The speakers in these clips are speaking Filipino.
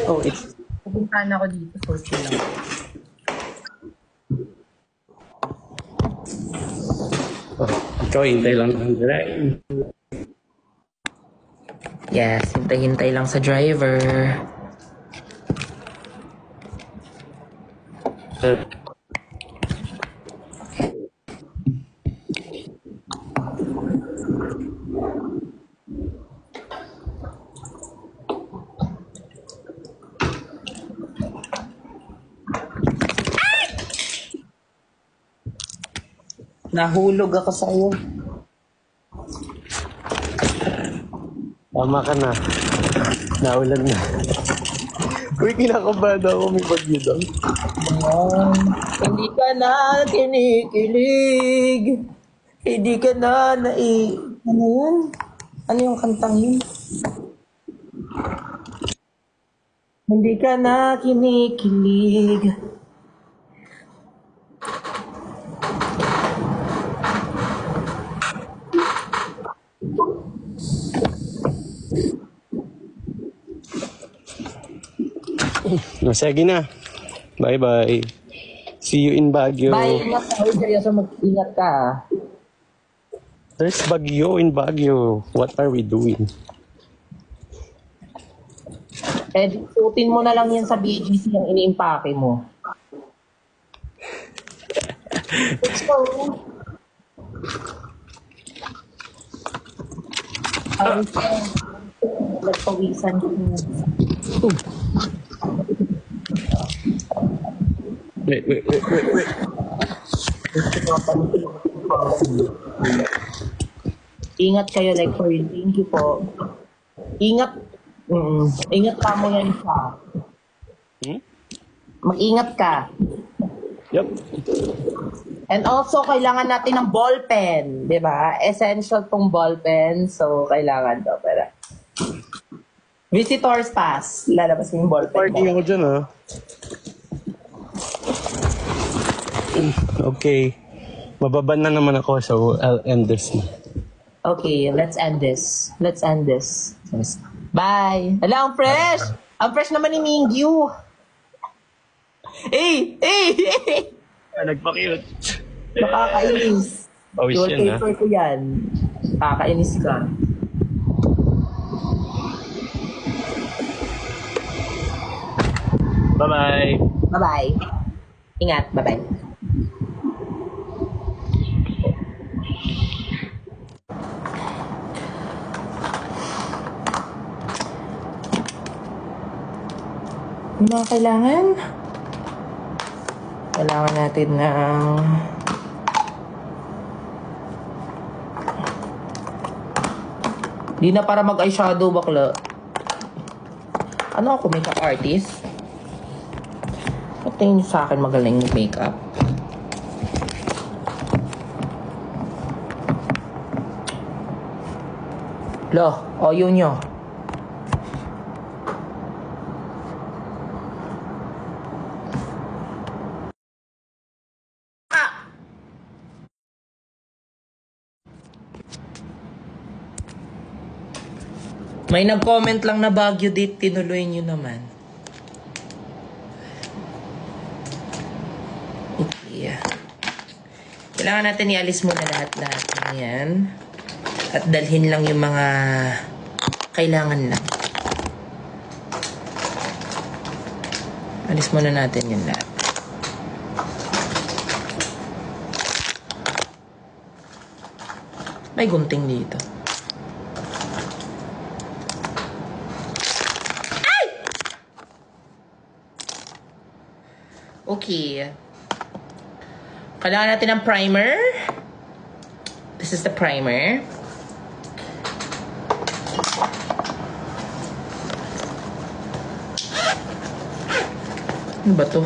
Oh, it's... Pupuntahan ako dito, so chill lang. Oh, ikaw, hintay lang ng drive. Yes, hintay-hintay lang sa driver. Nahulog ako sa iyo. Tama ka na. Naulan na. Uy, kinakabahan ako, may bagyo daw. Hindi ka na kinikilig. Hindi ka na Ano yun? Ano yung kantang yun? Hindi ka na kinikilig. Sige na. Bye-bye. See you in Baguio. Bye, ingat ka. Seryoso, mag-ingat ka. There's Baguio in Baguio. What are we doing? Suotin mo na lang yan sa BGC yung iniimpake mo. Let's go. Nagpawisan ko. Wait. Ingat kayo, like for real. Thank you po. Ingat. Ingat pa mo yan siya. Mag-ingat ka. Yep. And also, kailangan natin ng ballpen. Di ba? Essential tong ballpen. So, kailangan to. Pero, visitors pass. Lalabas mo yung ballpen. Parking ako dyan, ha? Okay. Mababan na naman ako, so I'll end this na. Okay, let's end this. Bye! Hala, ang fresh! Ang fresh naman ni Mingyu! Hey! Nagpa-cute. Nakakainis. Pawis yan, ha? Wallpaper ko yan. Nakakainis ka. Bye-bye. Bye-bye. Ingat. Bye-bye. Yung mga kailangan natin ng di na para mag-eyeshadow bakla. Ano ako, makeup artist? Tingin niyo sa akin magaling yung makeup. Lo, yun nyo. May nag-comment lang na Baguio date, tinuloy nyo naman. Okay. Kailangan natin ialis muna lahat-lahat na yan. At dalhin lang yung mga kailangan lang. Alis muna natin yun lahat. May gunting dito. Okay. Kailangan natin ng primer. This is the primer. Ano ba to?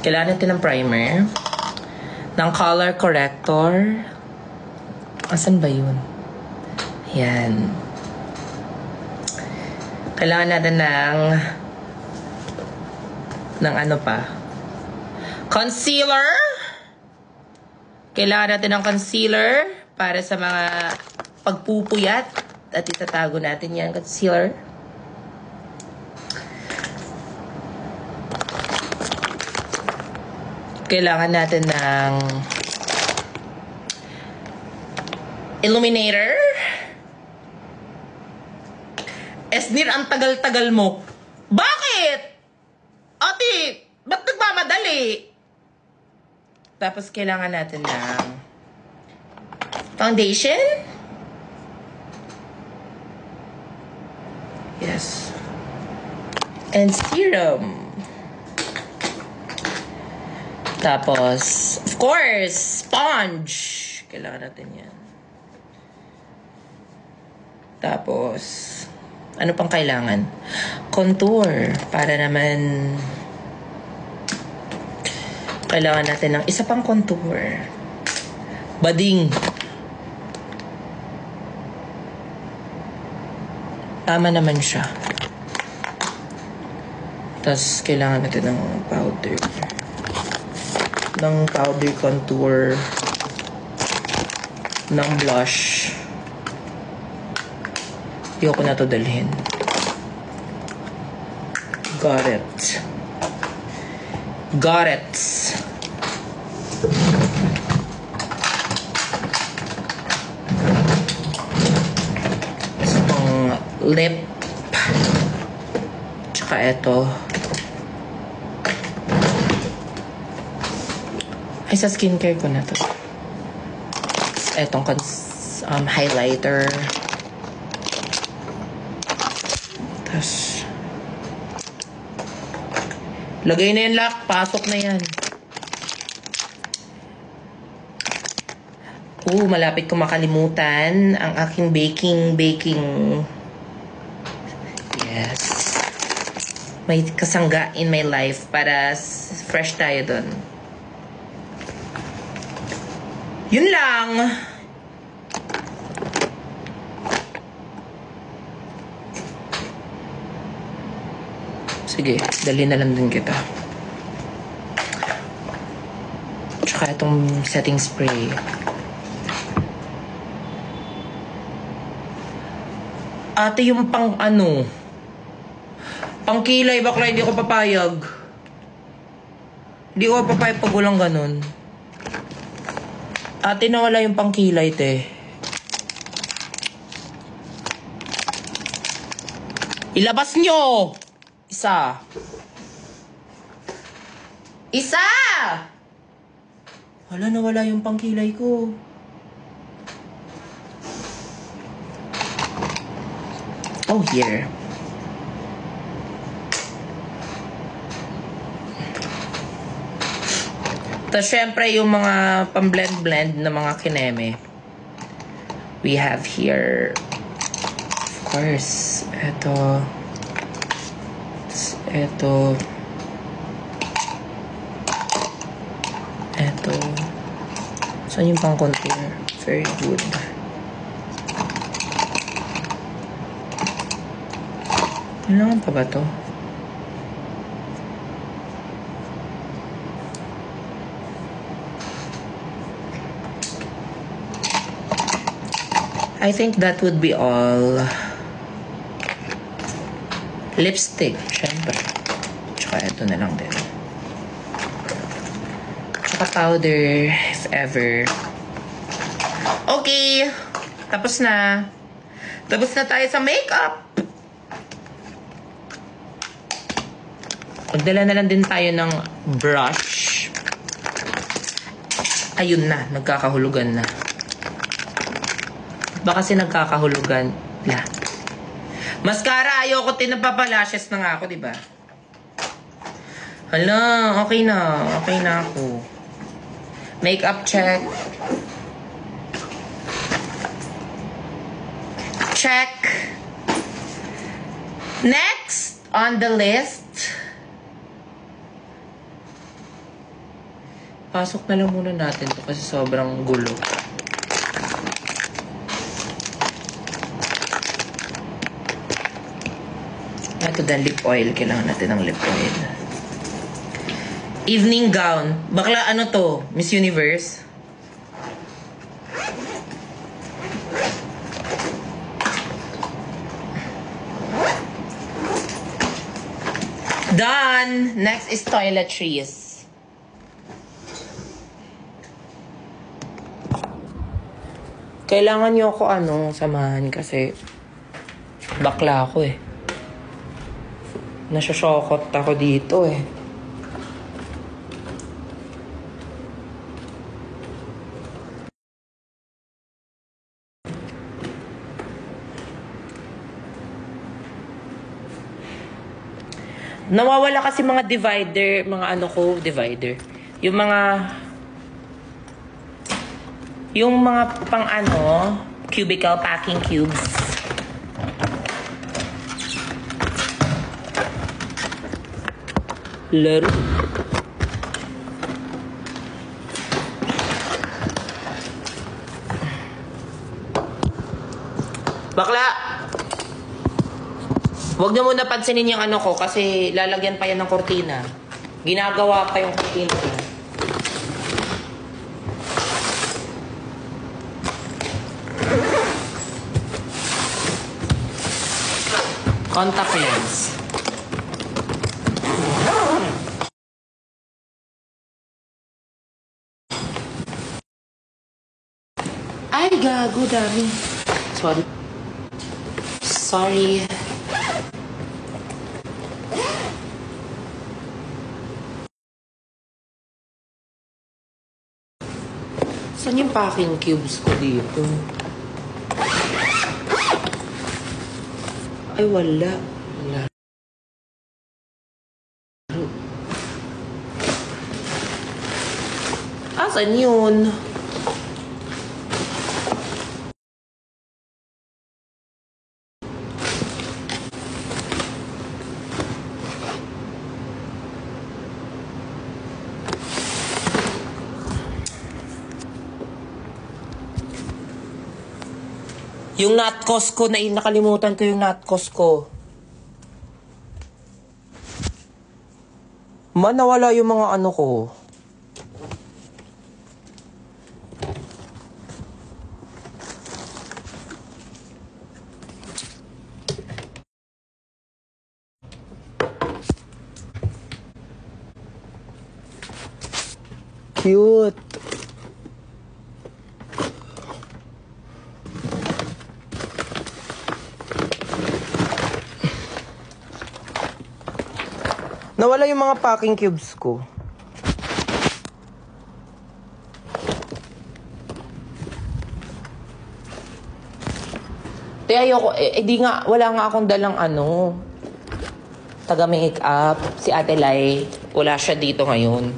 Kailangan natin ng primer. Ng color corrector. Asan ba yun? Yan. Kailangan natin ng ano pa? Concealer. Kailangan natin ng concealer para sa mga pagpupuyat. At itatago natin yan, concealer. Kailangan natin ng illuminator. Esnir, ang tagal-tagal mo. Bakit? Ate, ba't nagmamadali? Tapos kailangan natin ng foundation. Yes. And serum. Tapos, of course, sponge. Kailangan natin yan. Tapos, ano pang kailangan? Contour. Para naman, kailangan natin ng isa pang contour. Bading. Tama naman siya. Tapos, kailangan natin ng powder. Ng powder contour. Ng blush. Ayoko na to dalhin. Got it. Got it. Itong lip. Tsaka ito. Ay, sa skincare ko na to. Etong highlighter. Tapos, lagay na yan, lock. Pasok na yan. Malapit ko makalimutan ang aking baking. Yes. May kasangga in my life para fresh tayo dun. Yun lang. Sige, dali na lang din kita. Tsaka itong setting spray. Ate, yung pang pangkilay, bakla, hindi ko papayag. Hindi ko papayag pag walang ganun. Ate, nawala yung pangkilay, te. Ilabas nyo! Isa! Wala, nawala yung pangkilay ko. Oh, here. Tapos, syempre, yung mga pang-blend-blend na mga kineme. We have here, of course, ito. Saan yung pang contour? Very good. Kailangan pa ba to? I think that would be all. Lipstick, syempre. Tsaka ito na lang din. Tsaka powder, if ever. Okay. Tapos na. Tapos na tayo sa makeup. Magdala na lang din tayo ng brush. Ayun na, nagkakahulugan na. Baka kasi nagkakahulugan na. Mascara, ayoko tinapapalashes na nga ako, diba? Hala, okay na. Okay na ako. Makeup check. Check. Next on the list. Pasok na lang muna natin to kasi sobrang gulo. Ito din, lip oil. Kailangan natin ng lip oil. Evening gown. Bakla, ano to? Miss Universe? Done! Next is toiletries. Kailangan nyo ako samahan kasi bakla ako eh. Nasyashokot ako dito eh. Nawawala kasi mga divider, divider. Yung mga pang cubicle packing cubes. Laro. Bakla! Huwag niyo muna pansinin yung ko kasi lalagyan pa yan ng kortina. Ginagawa pa yung kortina. Contact lens. Ay, gago, dami. Sorry. Saan yung packing cubes ko dito? Ay, wala. Asan yun? Yung natkos ko, nakalimutan ko yung natkos ko. Nawala yung mga ko. Cute. Nawala yung mga packing cubes ko. Ayoko, di nga, wala nga akong dalang taga-makeup. Si Ate Lai, wala siya dito ngayon.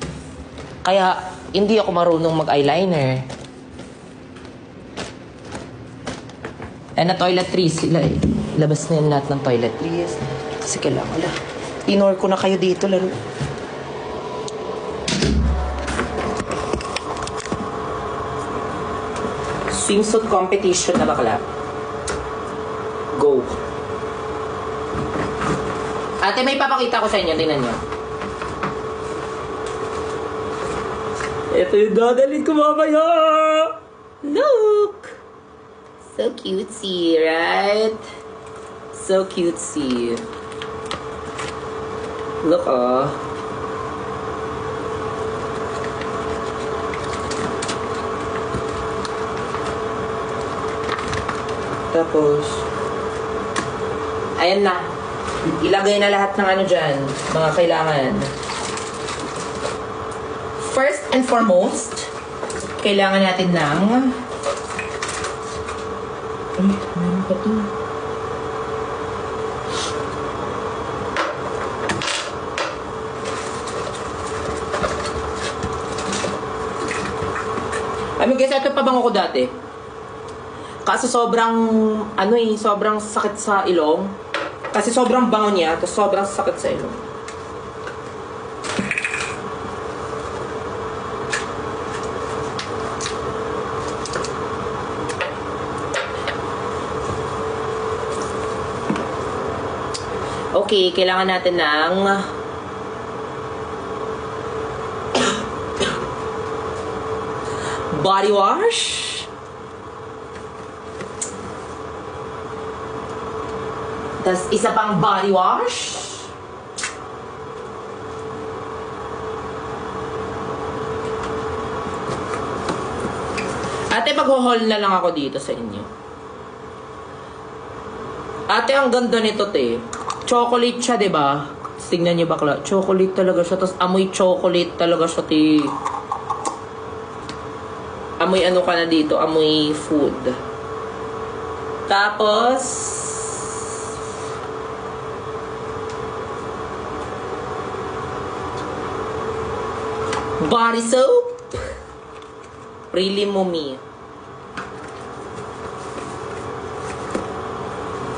Kaya, hindi ako marunong mag-eyeliner. Na toiletries sila eh. Labas na yung lahat ng toiletries. Kasi kailangan lang. Ignore ko na kayo dito, laro. Swimsuit competition na bakla. Go. Ate, may papakita ko sa inyo. Tingnan nyo. Ito yung dadalhin ko mamaya. Look! So cutesy, right? So cutesy. Look, Tapos, ayan na. Ilagay na lahat ng dyan. Mga kailangan. First and foremost, kailangan natin ng... Ay, meron pa to. Guys, ito pabango ko dati. Kaso sobrang, sobrang sakit sa ilong. Kasi sobrang bango niya, tapos sobrang sakit sa ilong. Okay, kailangan natin ng body wash. Tas isa pang body wash. Ate, mag-haul na lang ako dito sa inyo. Ate, ang ganda nito, te. Chocolate siya, diba? Tingnan niyo bakla. Chocolate talaga siya. Tapos amoy chocolate talaga siya, te. Amoy ano ka na dito? Amoy food. Tapos body soap. Really Mumi.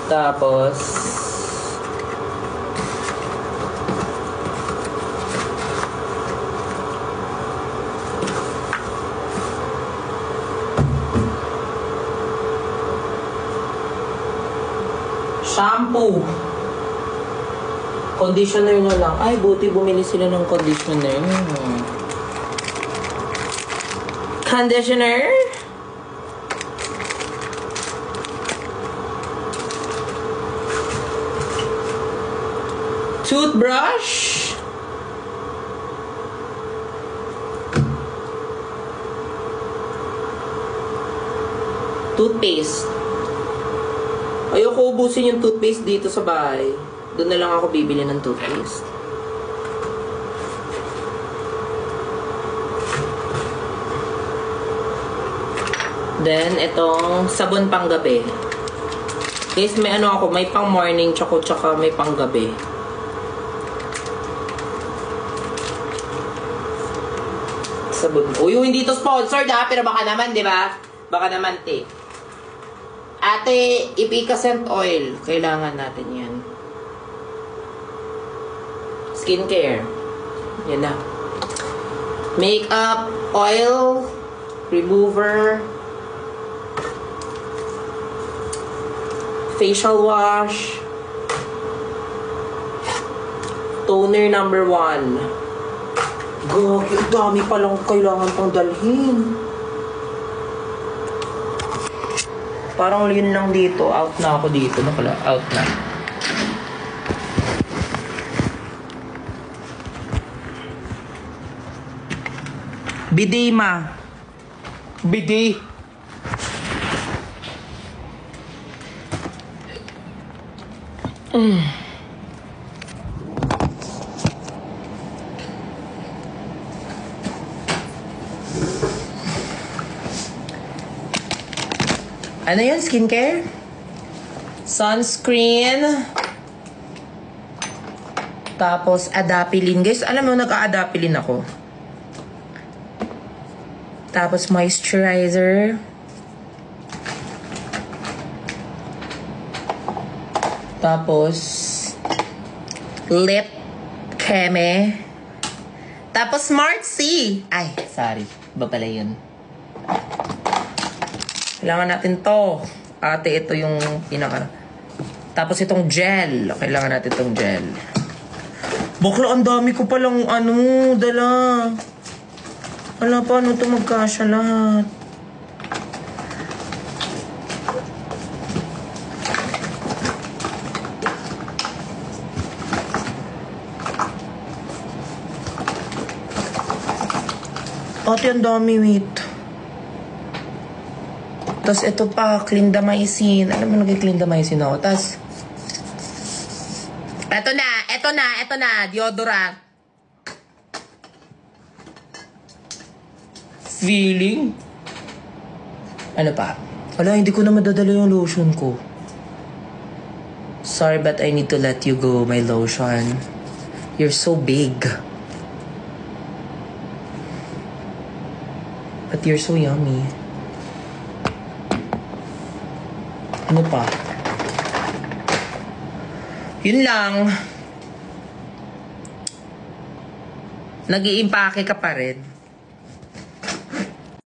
Tapos shampoo. Conditioner na lang. Ay, buti bumili sila ng conditioner. Conditioner. Toothbrush. Toothpaste. Ayoko ubusin yung toothpaste dito sa bahay. Doon na lang ako bibili ng toothpaste. Then, itong sabon pang gabi. Guys, may ano ako, may pang morning tsaka may pang gabi. Sabon. Uy, hindi to sponsored ha, pero baka naman, di ba? Baka naman, te. Ate, Epicacent oil. Kailangan natin yan. Skincare. Yan na. Makeup oil. Remover. Facial wash. Toner number 1. Gagi, dami palang kailangan pang dalhin. Parang yun lang dito. Out na ako dito. Nakala, out na. Bidet, ma. Bidet. Ano yun? Skincare? Sunscreen. Tapos, adapilin. Guys, alam mo, nag-a-adapilin ako. Tapos, moisturizer. Tapos, lip keme. Tapos, Smart C. Ay, sorry. Iba pala yun. Kailangan natin to. Ate, ito yung pinaka. Tapos, itong gel. Kailangan natin itong gel. Bakla, ang dami ko palang dala. Wala pa, ito magkasya lahat. Ate, ang dami, wait. Tapos, ito pa, clindamycin. Alam mo, nag-clindamycin ako. Tapos, ito na, deodorant. Feeling? Ano pa? Wala, hindi ko na madadala yung lotion ko. Sorry, but I need to let you go, my lotion. You're so big. But you're so yummy. Ano pa? Yun lang. Nag-iimpake ka pa rin.